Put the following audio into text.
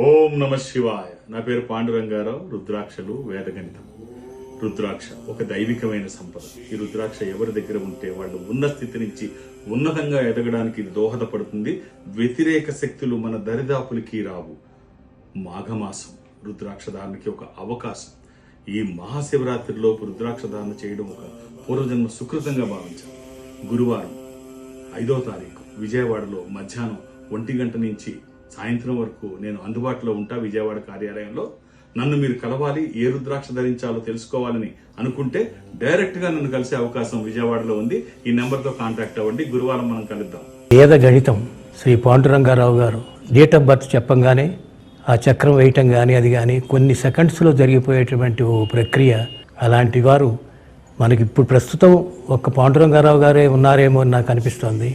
ఓం నమ శివాయ. నా పేరు పాండురంగారావు. రుద్రాక్షలు వేదగణితం. రుద్రాక్ష ఒక దైవికమైన సంపద. ఈ రుద్రాక్ష ఎవరి దగ్గర ఉంటే వాళ్ళు ఉన్న స్థితి నుంచి ఉన్నతంగా ఎదగడానికి ఇది దోహదపడుతుంది. వ్యతిరేక శక్తులు మన దరిదాపులకి రావు. మాఘమాసం రుద్రాక్ష ధారణకి ఒక అవకాశం. ఈ మహాశివరాత్రిలోపు రుద్రాక్ష ధారణ చేయడం ఒక పూర్వజన్మ సుకృతంగా భావించాలి. గురువారం 5వ తారీఖు విజయవాడలో మధ్యాహ్నం 1 గంట నుంచి సాయంత్రం వరకు నేను అందుబాటులో ఉంటా. విజయవాడ కార్యాలయంలో నన్ను మీరు కలవాలి, ఏ రుద్రాక్ష ధరించాలో తెలుసుకోవాలని అనుకుంటే డైరెక్ట్ గా నన్ను కలిసే అవకాశం విజయవాడలో ఉంది. ఈ నెంబర్తో కాంటాక్ట్ అవ్వండి. గురువారం మనం కలుద్దాం. వేద గణితం శ్రీ పాండురంగారావు గారు డేట్ ఆఫ్ బర్త్ చెప్పంగానే ఆ చక్రం వేయటం కానీ అది కానీ కొన్ని సెకండ్స్లో జరిగిపోయేటువంటి ఓ ప్రక్రియ. అలాంటి వారు మనకి ఇప్పుడు ప్రస్తుతం ఒక్క పాండురంగారావు గారే ఉన్నారేమో అని నాకు అనిపిస్తోంది.